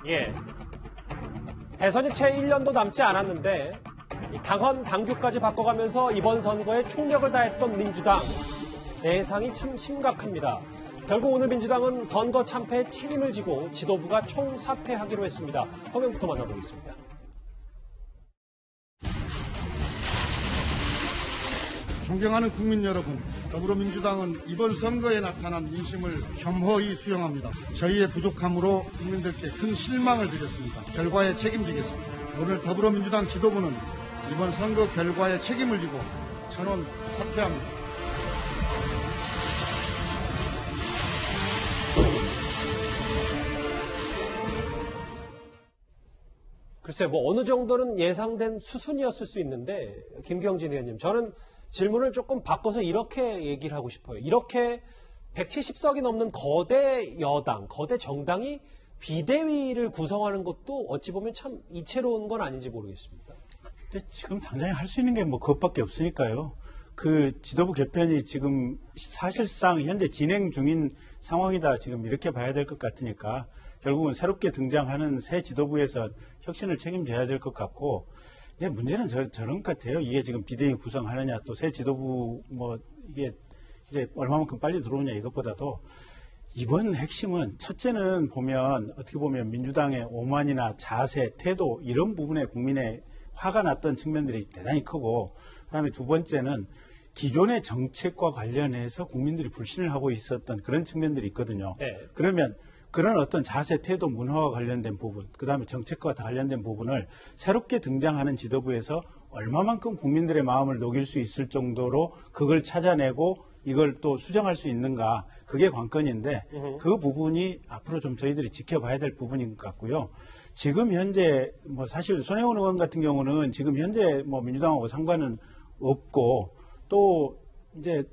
예. 대선이 채 1년도 남지 않았는데 당헌, 당규까지 바꿔가면서 이번 선거에 총력을 다했던 민주당. 내상이 참 심각합니다. 결국 오늘 민주당은 선거 참패에 책임을 지고 지도부가 총사퇴하기로 했습니다. 화면부터 만나보겠습니다. 존경하는 국민 여러분, 더불어민주당은 이번 선거에 나타난 민심을 겸허히 수용합니다. 저희의 부족함으로 국민들께 큰 실망을 드렸습니다. 결과에 책임지겠습니다. 오늘 더불어민주당 지도부는 이번 선거 결과에 책임을 지고 전원 사퇴합니다. 글쎄, 어느 정도는 예상된 수순이었을 수 있는데, 김경진 의원님, 저는 질문을 조금 바꿔서 이렇게 얘기를 하고 싶어요. 이렇게 170석이 넘는 거대 여당, 거대 정당이 비대위를 구성하는 것도 어찌 보면 참 이채로운 건 아닌지 모르겠습니다. 근데 지금 당장에 할 수 있는 게 그것밖에 없으니까요. 그 지도부 개편이 지금 사실상 현재 진행 중인 상황이다. 지금 이렇게 봐야 될 것 같으니까 결국은 새롭게 등장하는 새 지도부에서 혁신을 책임져야 될 것 같고, 이제 문제는 저런 것 같아요. 이게 지금 비대위 구성하느냐, 또 새 지도부 이게 이제 얼마만큼 빨리 들어오냐 이것보다도 이번 핵심은 첫째는 어떻게 보면 민주당의 오만이나 자세, 태도 이런 부분에 국민의 화가 났던 측면들이 대단히 크고, 그다음에 두 번째는 기존의 정책과 관련해서 국민들이 불신을 하고 있었던 그런 측면들이 있거든요. 네. 그러면 그런 어떤 자세, 태도, 문화와 관련된 부분, 그다음에 정책과 관련된 부분을 새롭게 등장하는 지도부에서 얼마만큼 국민들의 마음을 녹일 수 있을 정도로 그걸 찾아내고 이걸 또 수정할 수 있는가, 그게 관건인데 그 부분이 앞으로 좀 저희들이 지켜봐야 될 부분인 것 같고요. 지금 현재 사실 손혜원 의원 같은 경우는 지금 현재 민주당하고 상관은 없고, 또 이제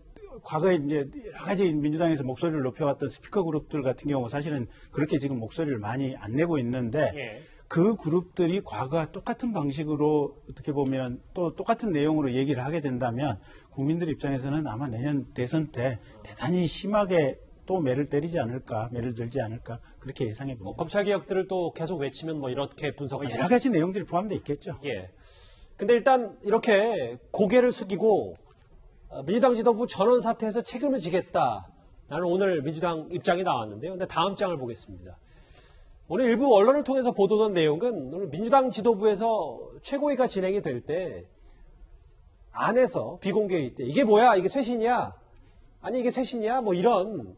과거에 이제 여러 가지 민주당에서 목소리를 높여왔던 스피커 그룹들 같은 경우 사실은 그렇게 지금 목소리를 많이 안 내고 있는데, 예. 그 그룹들이 과거와 똑같은 방식으로 어떻게 보면 또 똑같은 내용으로 얘기를 하게 된다면 국민들 입장에서는 아마 내년 대선 때 대단히 심하게 또 매를 들지 않을까 그렇게 예상해 봅니다. 검찰 개혁들을 또 계속 외치면 이렇게 분석하죠. 여러 가지 내용들이 포함되어 있겠죠. 예. 근데 일단 이렇게 고개를 숙이고 민주당 지도부 전원 사퇴해서 책임을 지겠다라는 오늘 민주당 입장이 나왔는데요. 근데 다음 장을 보겠습니다. 오늘 일부 언론을 통해서 보도된 내용은 오늘 민주당 지도부에서 최고위가 진행이 될 때 안에서 비공개회의 때 이게 뭐야? 이게 쇄신이야? 아니 이게 쇄신이야? 이런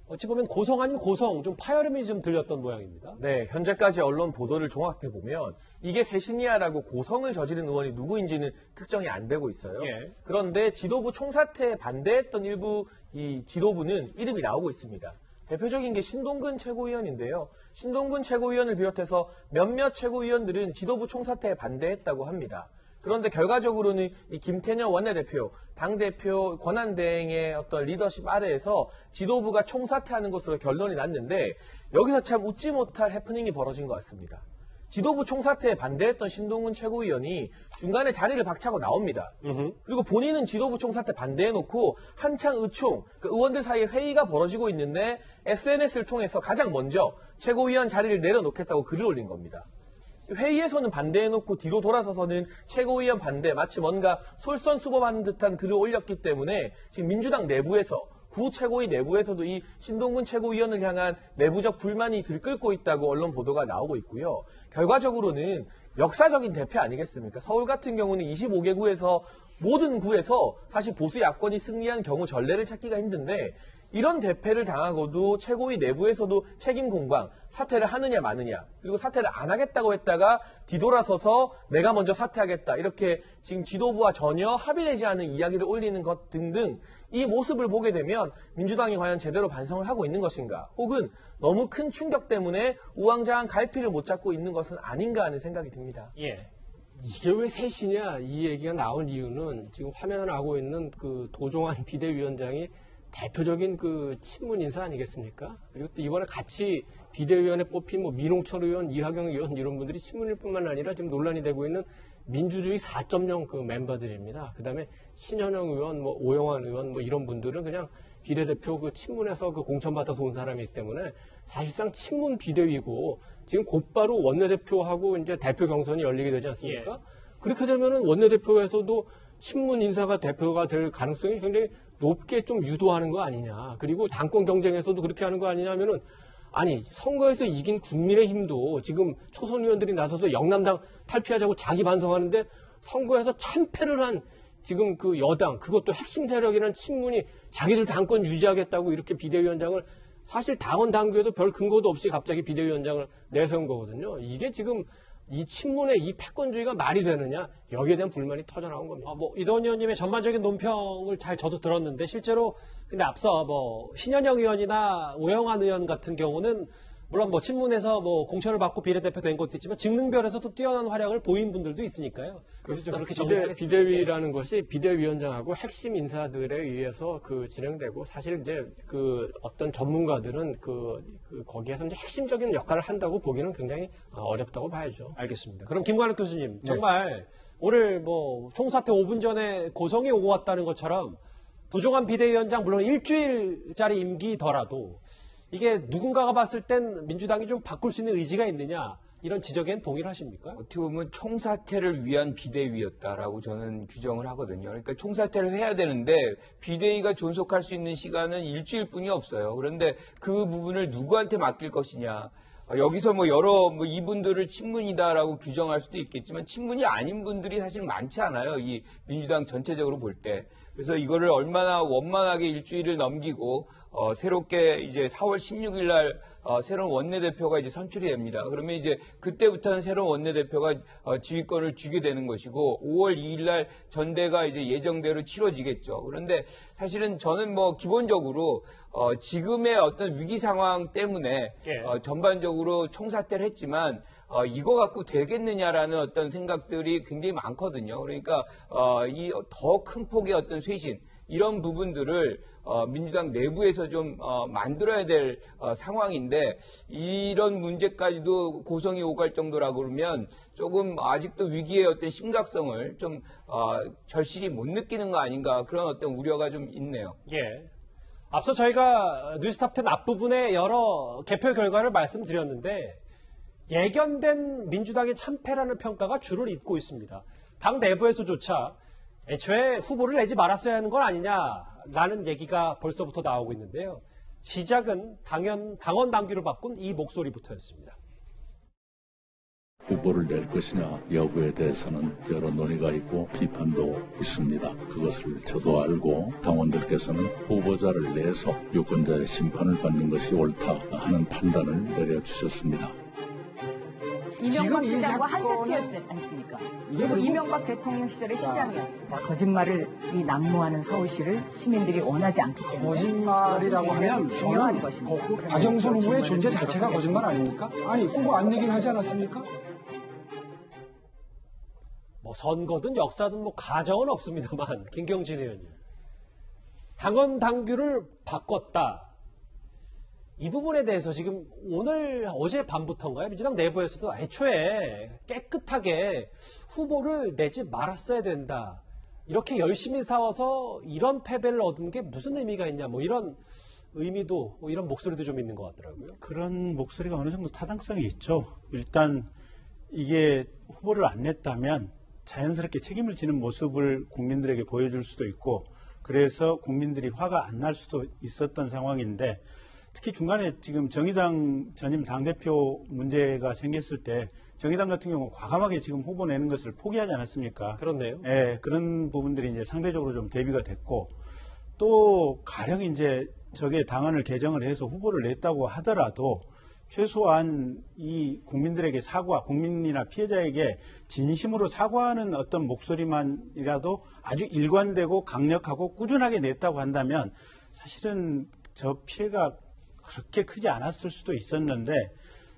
어찌 보면 고성 아닌 고성, 좀 파열음이 좀 들렸던 모양입니다. 네, 현재까지 언론 보도를 종합해보면 이게 쇄신이야라고 고성을 저지른 의원이 누구인지는 특정이 안 되고 있어요. 예. 그런데 지도부 총사퇴에 반대했던 일부 이 지도부는 이름이 나오고 있습니다. 대표적인 게 신동근 최고위원인데요. 신동근 최고위원을 비롯해서 몇몇 최고위원들은 지도부 총사퇴에 반대했다고 합니다. 그런데 결과적으로는 이 김태년 원내대표, 당대표 권한대행의 어떤 리더십 아래에서 지도부가 총사퇴하는 것으로 결론이 났는데, 여기서 참 웃지 못할 해프닝이 벌어진 것 같습니다. 지도부 총사퇴에 반대했던 신동근 최고위원이 중간에 자리를 박차고 나옵니다. 그리고 본인은 지도부 총사퇴 반대해놓고 한창 의원들 사이에 회의가 벌어지고 있는데 SNS를 통해서 가장 먼저 최고위원 자리를 내려놓겠다고 글을 올린 겁니다. 회의에서는 반대해놓고 뒤로 돌아서서는 최고위원 반대, 마치 뭔가 솔선수범하는 듯한 글을 올렸기 때문에 지금 민주당 내부에서, 구 최고위 내부에서도 이 신동근 최고위원을 향한 내부적 불만이 들끓고 있다고 언론 보도가 나오고 있고요. 결과적으로는 역사적인 대패 아니겠습니까? 서울 같은 경우는 25개 구에서 모든 구에서 사실 보수 야권이 승리한 경우 전례를 찾기가 힘든데, 이런 대패를 당하고도 최고위 내부에서도 책임 공방, 사퇴를 하느냐 마느냐, 그리고 사퇴를 안 하겠다고 했다가 뒤돌아서서 내가 먼저 사퇴하겠다, 이렇게 지금 지도부와 전혀 합의되지 않은 이야기를 올리는 것 등등, 이 모습을 보게 되면 민주당이 과연 제대로 반성을 하고 있는 것인가, 혹은 너무 큰 충격 때문에 우왕좌왕 갈피를 못 잡고 있는 것은 아닌가 하는 생각이 듭니다. 예. 이게 왜 셋이냐, 이 얘기가 나온 이유는 지금 화면에 나오고 있는 그 도종환 비대위원장이 대표적인 그 친문 인사 아니겠습니까? 그리고 또 이번에 같이 비대위원회 뽑힌 민홍철 의원, 이하경 의원 이런 분들이 친문일 뿐만 아니라 지금 논란이 되고 있는 민주주의 4.0 그 멤버들입니다. 그 다음에 신현영 의원, 오영환 의원 이런 분들은 그냥 비례대표 그 친문에서 그 공천받아서 온 사람이기 때문에 사실상 친문 비대위고 지금 곧바로 원내대표하고 이제 대표 경선이 열리게 되지 않습니까? 그렇게 되면은 원내대표에서도 친문 인사가 대표가 될 가능성이 굉장히 높게 좀 유도하는 거 아니냐. 그리고 당권 경쟁에서도 그렇게 하는 거 아니냐 하면은 아니 선거에서 이긴 국민의힘도 지금 초선 의원들이 나서서 영남당 탈피하자고 자기 반성하는데 선거에서 참패를 한 지금 그 여당 그것도 핵심 세력이라는 친문이 자기들 당권 유지하겠다고 이렇게 비대위원장을 사실 당원 당규에도 별 근거도 없이 갑자기 비대위원장을 내세운 거거든요. 이게 지금 이 친문의 이 패권주의가 말이 되느냐 여기에 대한 불만이 터져나온 겁니다. 이동훈 의원님의 전반적인 논평을 잘 저도 들었는데 실제로 근데 앞서 신현영 의원이나 오영환 의원 같은 경우는 물론 친문에서 공천을 받고 비례대표 된 것도 있지만 직능별에서도 뛰어난 활약을 보인 분들도 있으니까요. 그래서 좀 그렇게 정리하겠습니다. 비대위라는 것이 비대위원장하고 핵심 인사들에 의해서 진행되고 사실 이제 어떤 전문가들은 거기에서 이제 핵심적인 역할을 한다고 보기는 굉장히 어렵다고 봐야죠. 알겠습니다. 그럼 김관욱 교수님 정말 오늘 총사퇴 5분 전에 고성이 오고 왔다는 것처럼 도종환 비대위원장 물론 일주일짜리 임기더라도 이게 누군가가 봤을 땐 민주당이 좀 바꿀 수 있는 의지가 있느냐 이런 지적엔 동의를 하십니까? 어떻게 보면 총사퇴를 위한 비대위였다라고 저는 규정을 하거든요. 그러니까 총사퇴를 해야 되는데 비대위가 존속할 수 있는 시간은 일주일뿐이 없어요. 그런데 그 부분을 누구한테 맡길 것이냐. 여기서 이분들을 친문이다라고 규정할 수도 있겠지만 친문이 아닌 분들이 사실 많지 않아요. 이 민주당 전체적으로 볼 때. 그래서 이거를 얼마나 원만하게 일주일을 넘기고 새롭게 이제 4월 16일 날 새로운 원내대표가 이제 선출이 됩니다. 그러면 이제 그때부터는 새로운 원내대표가 지휘권을 쥐게 되는 것이고 5월 2일 날 전대가 이제 예정대로 치러지겠죠. 그런데 사실은 저는 기본적으로 지금의 어떤 위기 상황 때문에 전반적으로 총사퇴를 했지만 이거 갖고 되겠느냐라는 어떤 생각들이 굉장히 많거든요. 그러니까 이 더 큰 폭의 어떤 쇄신 이런 부분들을 민주당 내부에서 좀 만들어야 될 상황인데 이런 문제까지도 고성이 오갈 정도라고 그러면 조금 아직도 위기의 어떤 심각성을 좀 절실히 못 느끼는 거 아닌가 그런 어떤 우려가 좀 있네요. 예. 앞서 저희가 뉴스탑10 앞부분에 여러 개표 결과를 말씀드렸는데 예견된 민주당의 참패라는 평가가 줄을 잇고 있습니다. 당 내부에서조차 애초에 후보를 내지 말았어야 하는 건 아니냐라는 얘기가 벌써부터 나오고 있는데요. 시작은 당원 당규를 바꾼 이 목소리부터였습니다. 후보를 낼 것이냐 여부에 대해서는 여러 논의가 있고 비판도 있습니다. 그것을 저도 알고 당원들께서는 후보자를 내서 유권자의 심판을 받는 것이 옳다 하는 판단을 내려주셨습니다. 이명박 시장과 한 세트였지 않습니까? 그리고 이명박 대통령 시절의 시장이었고 거짓말을 난무하는 서울시를 시민들이 원하지 않기 때문에 거짓말이라고 하면 중요한 것입니다. 박영선 후보의 존재 자체가 거짓말 아닙니까? 아니 후보 안 내긴 하지 않았습니까? 선거든 역사든 가정은 없습니다만 김경진 의원님 당원 당규를 바꿨다. 이 부분에 대해서 지금 어제 밤부터인가요? 민주당 내부에서도 애초에 깨끗하게 후보를 내지 말았어야 된다. 이렇게 열심히 싸워서 이런 패배를 얻은 게 무슨 의미가 있냐. 이런 의미도 이런 목소리도 좀 있는 것 같더라고요. 그런 목소리가 어느 정도 타당성이 있죠. 일단 이게 후보를 안 냈다면 자연스럽게 책임을 지는 모습을 국민들에게 보여줄 수도 있고 그래서 국민들이 화가 안 날 수도 있었던 상황인데 특히 중간에 지금 정의당 전임 당대표 문제가 생겼을 때 정의당 같은 경우 과감하게 지금 후보 내는 것을 포기하지 않았습니까? 그렇네요. 예, 그런 부분들이 이제 상대적으로 좀 대비가 됐고 또 가령 이제 저게 당헌을 개정을 해서 후보를 냈다고 하더라도 최소한 이 국민들에게 국민이나 피해자에게 진심으로 사과하는 어떤 목소리만이라도 아주 일관되고 강력하고 꾸준하게 냈다고 한다면 사실은 저 피해가 그렇게 크지 않았을 수도 있었는데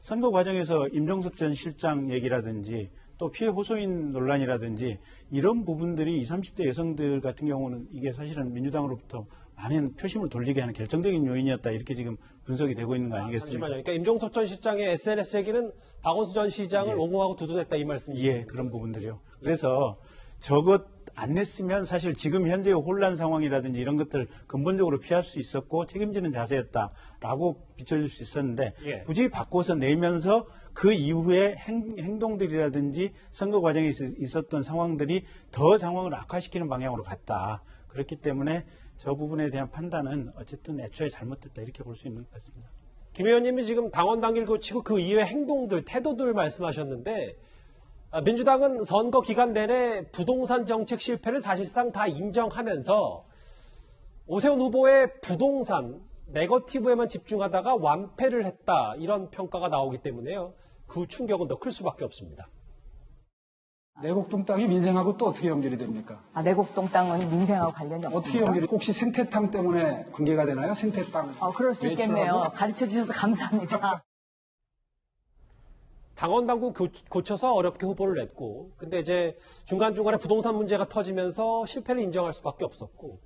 선거 과정에서 임종석 전 실장 얘기라든지 또 피해 호소인 논란이라든지 이런 부분들이 20, 30대 여성들 같은 경우는 이게 사실은 민주당으로부터 많은 표심을 돌리게 하는 결정적인 요인이었다 이렇게 지금 분석이 되고 있는 거 아니겠습니까? 잠시만요. 그러니까 임종석 전 실장의 SNS 얘기는 박원순 전 시장을 옹호하고 두둔했다 이 말씀이시죠? 예, 그런 부분들이요. 그래서 저것 안 냈으면 사실 지금 현재의 혼란 상황이라든지 이런 것들 근본적으로 피할 수 있었고 책임지는 자세였다라고 비춰줄 수 있었는데 예. 굳이 바꿔서 내면서 그 이후에 행동들이라든지 선거 과정에 있었던 상황들이 더 상황을 악화시키는 방향으로 갔다. 그렇기 때문에 저 부분에 대한 판단은 어쨌든 애초에 잘못됐다 이렇게 볼 수 있는 것 같습니다. 김 의원님이 지금 당원 당규를 고치고 그 이후의 행동들, 태도들 말씀하셨는데 민주당은 선거 기간 내내 부동산 정책 실패를 사실상 다 인정하면서 오세훈 후보의 부동산 네거티브에만 집중하다가 완패를 했다 이런 평가가 나오기 때문에요. 그 충격은 더 클 수밖에 없습니다. 내곡동 땅이 민생하고 또 어떻게 연결이 됩니까? 내곡동 땅은 민생하고 관련이 없습니다. 어떻게 연결이? 혹시 생태탕 때문에 관계가 되나요? 생태탕. 그럴 수 있겠네요. 매출하고? 가르쳐 주셔서 감사합니다. 당원 당규 고쳐서 어렵게 후보를 냈고, 근데 이제 중간중간에 부동산 문제가 터지면서 실패를 인정할 수밖에 없었고,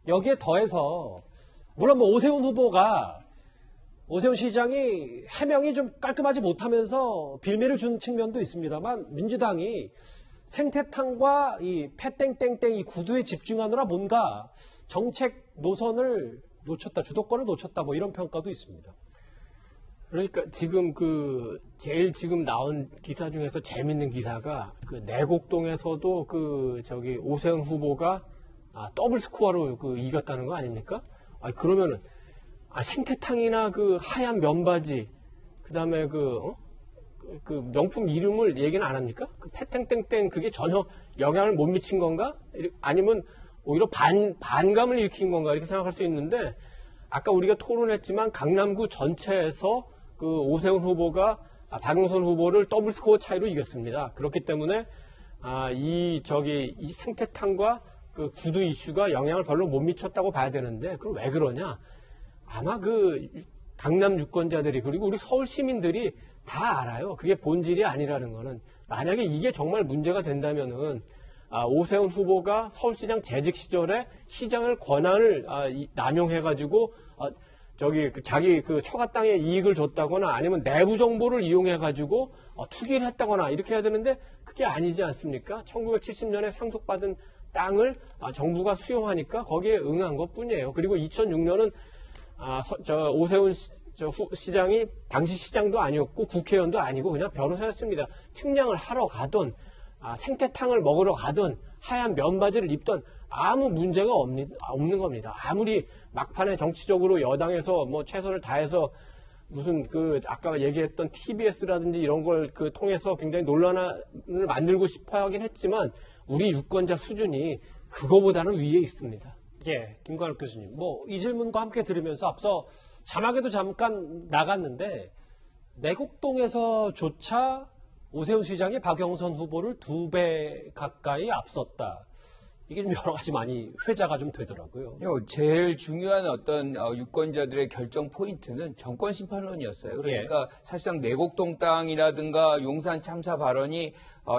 여기에 더해서 물론 뭐 오세훈 후보가 오세훈 시장이 해명이 좀 깔끔하지 못하면서 빌미를 준 측면도 있습니다만 민주당이 생태탕과 이 패땡땡땡 이 구두에 집중하느라 뭔가 정책 노선을 놓쳤다, 주도권을 놓쳤다 뭐 이런 평가도 있습니다. 그러니까 지금 제일 지금 나온 기사 중에서 재밌는 기사가 내곡동에서도 오세훈 후보가 더블 스코어로 이겼다는 거 아닙니까? 그러면은 생태탕이나 하얀 면바지 그다음에 명품 이름을 얘기는 안 합니까? 패땡땡땡 그게 전혀 영향을 못 미친 건가? 아니면 오히려 반감을 일으킨 건가? 이렇게 생각할 수 있는데 아까 우리가 토론했지만 강남구 전체에서 오세훈 후보가 박영선 후보를 더블 스코어 차이로 이겼습니다. 그렇기 때문에 이 생태탕과 구두 이슈가 영향을 별로 못 미쳤다고 봐야 되는데 그럼 왜 그러냐? 아마 강남 유권자들이 그리고 우리 서울 시민들이 다 알아요. 그게 본질이 아니라는 거는. 만약에 이게 정말 문제가 된다면은 오세훈 후보가 서울시장 재직 시절에 시장을 권한을 남용해가지고 자기 처가 땅에 이익을 줬다거나 아니면 내부 정보를 이용해가지고 투기를 했다거나 이렇게 해야 되는데 그게 아니지 않습니까? 1970년에 상속받은 땅을 정부가 수용하니까 거기에 응한 것 뿐이에요. 그리고 2006년은 오세훈 시장이 당시 시장도 아니었고 국회의원도 아니고 그냥 변호사였습니다. 측량을 하러 가던 생태탕을 먹으러 가던 하얀 면바지를 입던 아무 문제가 없는 겁니다. 아무리 막판에 정치적으로 여당에서 뭐 최선을 다해서 무슨 아까 얘기했던 TBS라든지 이런 걸 통해서 굉장히 논란을 만들고 싶어 하긴 했지만 우리 유권자 수준이 그거보다는 위에 있습니다. 예, 김관욱 교수님. 이 질문과 함께 들으면서 앞서 자막에도 잠깐 나갔는데 내곡동에서조차 오세훈 시장이 박영선 후보를 2배 가까이 앞섰다. 이게 좀 여러 가지 많이 회자가 좀 되더라고요. 제일 중요한 어떤 유권자들의 결정 포인트는 정권 심판론이었어요. 그러니까 사실상 내곡동 땅이라든가 용산 참사 발언이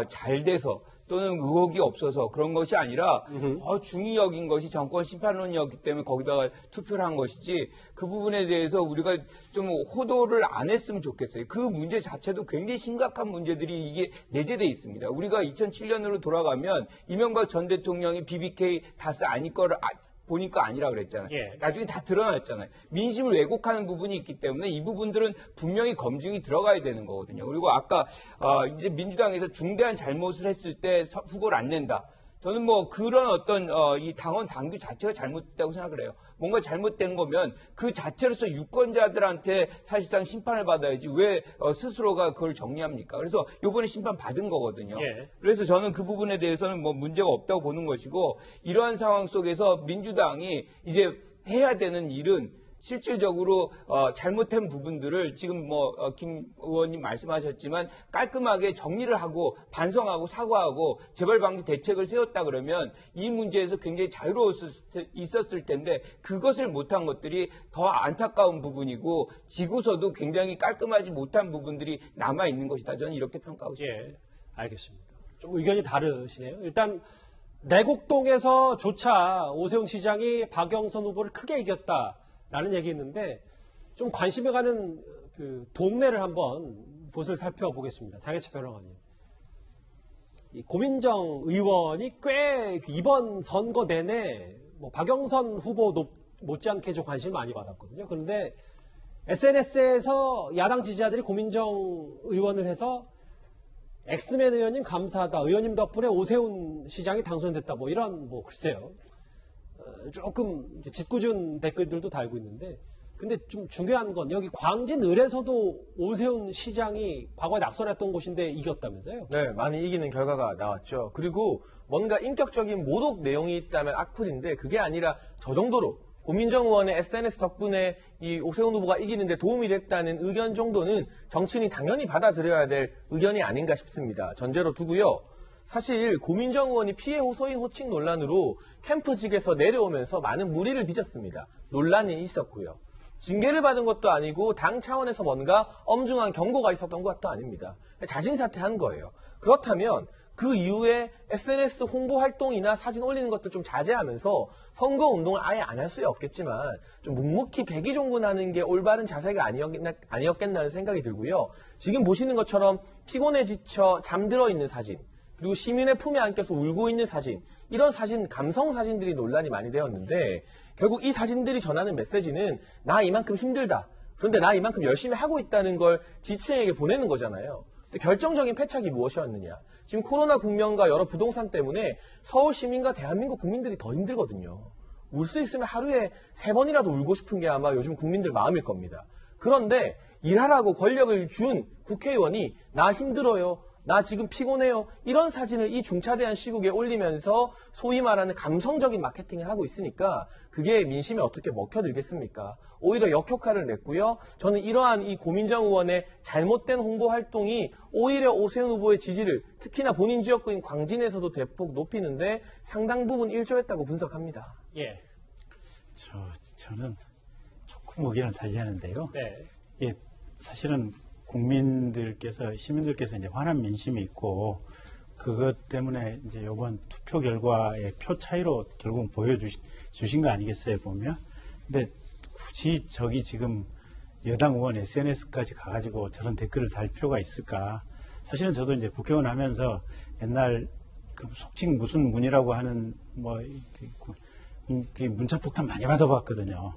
잘 돼서 또는 의혹이 없어서 그런 것이 아니라 더 중히 여긴 것이 정권 심판론이었기 때문에 거기다가 투표를 한 것이지 그 부분에 대해서 우리가 좀 호도를 안 했으면 좋겠어요. 그 문제 자체도 굉장히 심각한 문제들이 이게 내재되어 있습니다. 우리가 2007년으로 돌아가면 이명박 전 대통령이 BBK 다스 아닐 거를 보니까 아니라 그랬잖아요. 예. 나중에 다 드러났잖아요. 민심을 왜곡하는 부분이 있기 때문에 이 부분들은 분명히 검증이 들어가야 되는 거거든요. 그리고 아까 이제 민주당에서 중대한 잘못을 했을 때 후보를 안 낸다. 저는 그런 어떤 이 당원 당규 자체가 잘못됐다고 생각을 해요. 뭔가 잘못된 거면 그 자체로서 유권자들한테 사실상 심판을 받아야지 왜 스스로가 그걸 정리합니까? 그래서 이번에 심판 받은 거거든요. 예. 그래서 저는 그 부분에 대해서는 문제가 없다고 보는 것이고 이러한 상황 속에서 민주당이 이제 해야 되는 일은 실질적으로 잘못된 부분들을 지금 김 의원님 말씀하셨지만 깔끔하게 정리를 하고 반성하고 사과하고 재발 방지 대책을 세웠다 그러면 이 문제에서 굉장히 자유로웠을 텐데 그것을 못한 것들이 더 안타까운 부분이고 지고서도 굉장히 깔끔하지 못한 부분들이 남아 있는 것이다. 저는 이렇게 평가하고 싶습니다. 예, 알겠습니다. 좀 의견이 다르시네요. 일단 내곡동에서조차 오세훈 시장이 박영선 후보를 크게 이겼다라는 얘기했는데 좀 관심이 가는 동네를 한번 곳을 살펴보겠습니다. 장혜철 변호사님. 이 고민정 의원이 꽤 이번 선거 내내 뭐 박영선 후보 못지않게 좀 관심을 많이 받았거든요. 그런데 SNS에서 야당 지지자들이 고민정 의원을 해서 엑스맨 의원님 감사하다. 의원님 덕분에 오세훈 시장이 당선됐다. 뭐 이런 글쎄요. 조금 이제 짓궂은 댓글들도 달고 있는데 근데 좀 중요한 건 여기 광진 을에서도 오세훈 시장이 과거에 낙선했던 곳인데 이겼다면서요? 네, 많이 이기는 결과가 나왔죠. 그리고 뭔가 인격적인 모독 내용이 있다면 악플인데 그게 아니라 저 정도로 고민정 의원의 SNS 덕분에 이 오세훈 후보가 이기는데 도움이 됐다는 의견 정도는 정치인이 당연히 받아들여야 될 의견이 아닌가 싶습니다. 전제로 두고요. 사실 고민정 의원이 피해 호소인 호칭 논란으로 캠프직에서 내려오면서 많은 물의를 빚었습니다. 논란이 있었고요. 징계를 받은 것도 아니고 당 차원에서 뭔가 엄중한 경고가 있었던 것도 아닙니다. 자진 사퇴한 거예요. 그렇다면 그 이후에 SNS 홍보 활동이나 사진 올리는 것들 좀 자제하면서 선거 운동을 아예 안 할 수야 없겠지만 좀 묵묵히 백의종군하는 게 올바른 자세가 아니었겠나는 생각이 들고요. 지금 보시는 것처럼 피곤해 지쳐 잠들어 있는 사진, 그리고 시민의 품에 안겨서 울고 있는 사진, 이런 사진, 감성 사진들이 논란이 많이 되었는데 결국 이 사진들이 전하는 메시지는 나 이만큼 힘들다. 그런데 나 이만큼 열심히 하고 있다는 걸 지층에게 보내는 거잖아요. 근데 결정적인 패착이 무엇이었느냐. 지금 코로나 국면과 여러 부동산 때문에 서울 시민과 대한민국 국민들이 더 힘들거든요. 울 수 있으면 하루에 3번이라도 울고 싶은 게 아마 요즘 국민들 마음일 겁니다. 그런데 일하라고 권력을 준 국회의원이 나 힘들어요. 나 지금 피곤해요. 이런 사진을 이 중차대한 시국에 올리면서 소위 말하는 감성적인 마케팅을 하고 있으니까 그게 민심에 어떻게 먹혀들겠습니까? 오히려 역효과를 냈고요. 저는 이러한 이 고민정 의원의 잘못된 홍보 활동이 오히려 오세훈 후보의 지지를 특히나 본인 지역구인 광진에서도 대폭 높이는데 상당 부분 일조했다고 분석합니다. 예. 저는 조금 의견을 달리하는데요. 네. 예, 사실은 국민들께서 시민들께서 이제 화난 민심이 있고 그것 때문에 이제 이번 투표 결과의 표 차이로 결국 보여주신 거 아니겠어요 보면. 근데 굳이 저기 지금 여당 의원 SNS까지 가가지고 저런 댓글을 달 필요가 있을까? 사실은 저도 이제 국회의원 하면서 옛날 그 속칭 무슨 문이라고 하는 그 문자 폭탄 많이 받아봤거든요.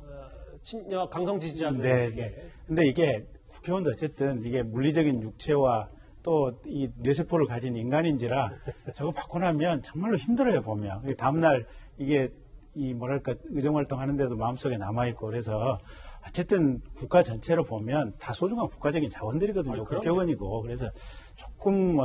친여 강성 지지자들. 네. 근데 이게 국회의원도 어쨌든 이게 물리적인 육체와 또 이 뇌세포를 가진 인간인지라 저거 받고 나면 정말로 힘들어요 보면. 다음날 이게 이 뭐랄까 의정활동 하는데도 마음속에 남아있고 그래서 어쨌든 국가 전체로 보면 다 소중한 국가적인 자원들이거든요. 국회의원이고. 그래서 조금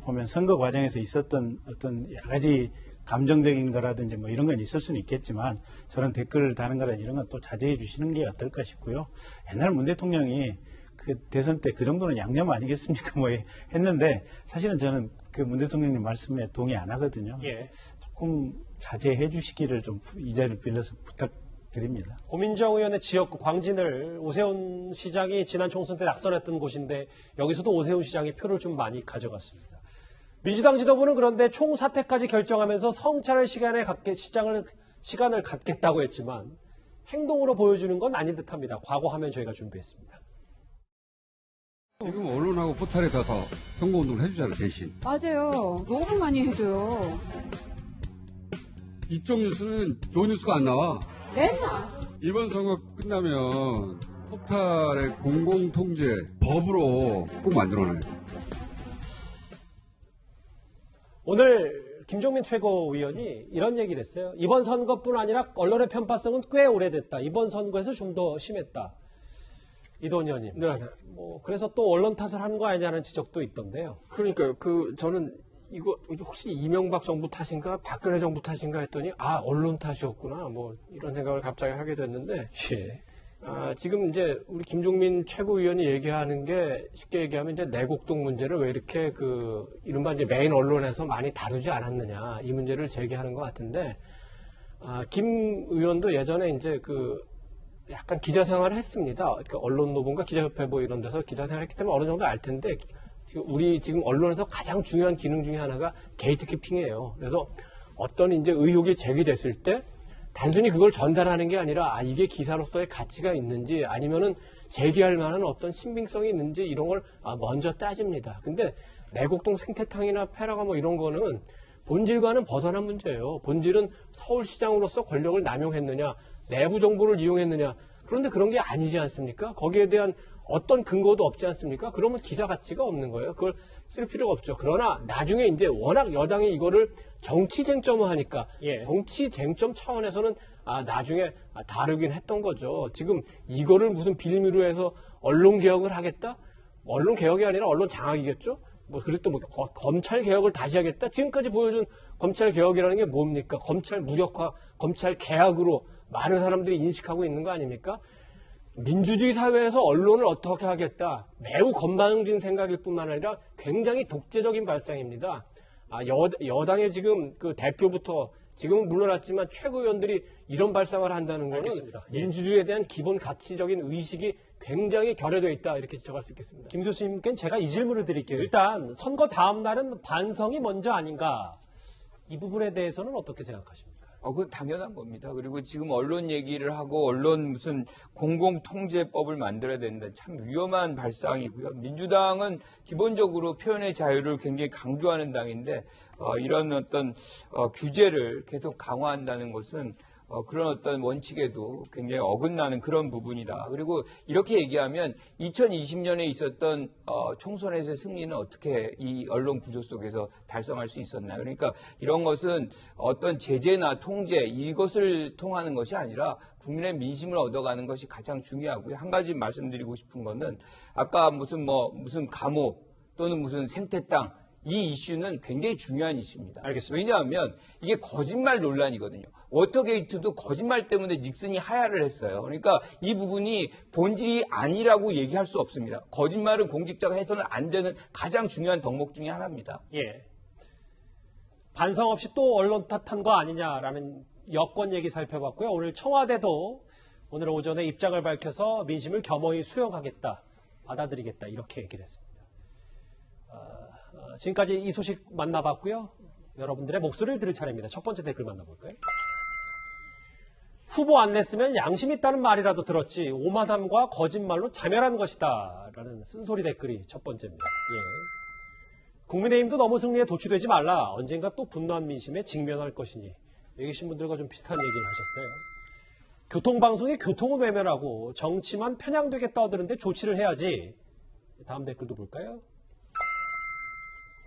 보면 선거 과정에서 있었던 어떤 여러 가지 감정적인 거라든지 뭐 이런 건 있을 수는 있겠지만 저런 댓글을 다는 거라든지 이런 건 또 자제해 주시는 게 어떨까 싶고요. 옛날 문 대통령이 그 대선 때 그 정도는 양념 아니겠습니까? 뭐 했는데 사실은 저는 그 문 대통령님 말씀에 동의 안 하거든요. 예. 조금 자제해 주시기를 좀 이 자리를 빌려서 부탁드립니다. 고민정 의원의 지역구 광진을 오세훈 시장이 지난 총선 때 낙선했던 곳인데 여기서도 오세훈 시장이 표를 좀 많이 가져갔습니다. 민주당 지도부는 그런데 총사퇴까지 결정하면서 성찰의 시간을 갖겠다고 했지만 행동으로 보여주는 건 아닌 듯합니다. 과거화면 저희가 준비했습니다. 지금 언론하고 포탈에 다 선거운동을 해주잖아요, 대신. 맞아요. 너무 많이 해줘요. 이쪽 뉴스는 좋은 뉴스가 안 나와. 맨날. 이번 선거 끝나면 포탈의 공공통제 법으로 꼭 만들어놔요. 오늘 김종민 최고위원이 이런 얘기를 했어요. 이번 선거뿐 아니라 언론의 편파성은 꽤 오래됐다. 이번 선거에서 좀 더 심했다. 이도원 의원님. 네. 그래서 또 언론 탓을 하는 거 아니냐는 지적도 있던데요. 그러니까요. 저는 이거 혹시 이명박 정부 탓인가 박근혜 정부 탓인가 했더니 언론 탓이었구나. 이런 생각을 갑자기 하게 됐는데 예. 지금 이제 우리 김종민 최고위원이 얘기하는 게 쉽게 얘기하면 이제 내곡동 문제를 왜 이렇게 이른바 이제 메인 언론에서 많이 다루지 않았느냐 이 문제를 제기하는 것 같은데 김 의원도 예전에 이제 약간 기자 생활을 했습니다. 그러니까 언론노봉과 기자협회 이런 데서 기자 생활했기 때문에 어느 정도 알 텐데 우리 지금 언론에서 가장 중요한 기능 중에 하나가 게이트키핑이에요. 그래서 어떤 이제 의혹이 제기됐을 때 단순히 그걸 전달하는 게 아니라 이게 기사로서의 가치가 있는지 아니면은 제기할 만한 어떤 신빙성이 있는지 이런 걸 먼저 따집니다. 근데 내곡동 생태탕이나 폐라가 뭐 이런 거는 본질과는 벗어난 문제예요. 본질은 서울시장으로서 권력을 남용했느냐, 내부 정보를 이용했느냐. 그런데 그런 게 아니지 않습니까? 거기에 대한 어떤 근거도 없지 않습니까? 그러면 기사 가치가 없는 거예요. 그걸 쓸 필요가 없죠. 그러나 나중에 이제 워낙 여당이 이거를 정치 쟁점을 하니까 정치 쟁점 차원에서는 나중에 다루긴 했던 거죠. 지금 이거를 무슨 빌미로 해서 언론 개혁을 하겠다? 언론 개혁이 아니라 언론 장악이겠죠? 뭐 그리고 또 뭐 검찰 개혁을 다시 하겠다? 지금까지 보여준 검찰 개혁이라는 게 뭡니까? 검찰 무력화, 검찰 개혁으로 많은 사람들이 인식하고 있는 거 아닙니까? 민주주의 사회에서 언론을 어떻게 하겠다? 매우 건방진 생각일 뿐만 아니라 굉장히 독재적인 발상입니다. 여당의 지금 그 대표부터 지금은 물러났지만 최고위원들이 이런 발상을 한다는 것은 민주주의에 대한 기본 가치적인 의식이 굉장히 결여되어 있다 이렇게 지적할 수 있겠습니다. 김 교수님께는 제가 이 질문을 드릴게요. 일단 선거 다음 날은 반성이 먼저 아닌가? 이 부분에 대해서는 어떻게 생각하십니까? 그건 당연한 겁니다. 그리고 지금 언론 얘기를 하고 언론 무슨 공공통제법을 만들어야 된다. 참 위험한 발상이고요. 민주당은 기본적으로 표현의 자유를 굉장히 강조하는 당인데 이런 어떤 규제를 계속 강화한다는 것은 그런 어떤 원칙에도 굉장히 어긋나는 그런 부분이다. 그리고 이렇게 얘기하면 2020년에 있었던 총선에서의 승리는 어떻게 이 언론 구조 속에서 달성할 수 있었나요? 그러니까 이런 것은 어떤 제재나 통제 이것을 통하는 것이 아니라 국민의 민심을 얻어가는 것이 가장 중요하고요. 한 가지 말씀드리고 싶은 거는 아까 무슨 감옥 또는 무슨 생태땅 이 이슈는 굉장히 중요한 이슈입니다. 알겠습니다. 왜냐하면 이게 거짓말 논란이거든요. 워터게이트도 거짓말 때문에 닉슨이 하야를 했어요. 그러니까 이 부분이 본질이 아니라고 얘기할 수 없습니다. 거짓말은 공직자가 해서는 안 되는 가장 중요한 덕목 중에 하나입니다. 예. 반성 없이 또 언론 탓한 거 아니냐라는 여권 얘기 살펴봤고요. 오늘 청와대도 오늘 오전에 입장을 밝혀서 민심을 겸허히 수용하겠다, 받아들이겠다 이렇게 얘기를 했습니다. 지금까지 이 소식 만나봤고요. 여러분들의 목소리를 들을 차례입니다. 첫 번째 댓글 만나볼까요? 후보 안 냈으면 양심 있다는 말이라도 들었지 오마담과 거짓말로 자멸한 것이다 라는 쓴소리 댓글이 첫 번째입니다. 예. 국민의힘도 너무 승리에 도취되지 말라. 언젠가 또 분노한 민심에 직면할 것이니. 여기 계신 분들과 좀 비슷한 얘기를 하셨어요. 교통방송이 교통은 외면하고 정치만 편향되게 떠드는데 조치를 해야지. 다음 댓글도 볼까요?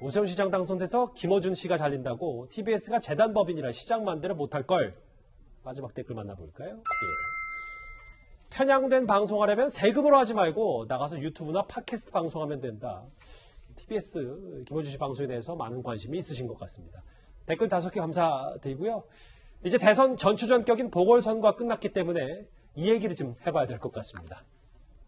오세훈 시장 당선돼서 김어준 씨가 잘린다고 TBS가 재단법인이라 시장 만들어 못할 걸. 마지막 댓글 만나볼까요? 예. 편향된 방송하려면 세금으로 하지 말고 나가서 유튜브나 팟캐스트 방송하면 된다. TBS 김어준 씨 방송에 대해서 많은 관심이 있으신 것 같습니다. 댓글 5개 감사드리고요. 이제 대선 전초전격인 보궐선거가 끝났기 때문에 이 얘기를 좀 해봐야 될 것 같습니다.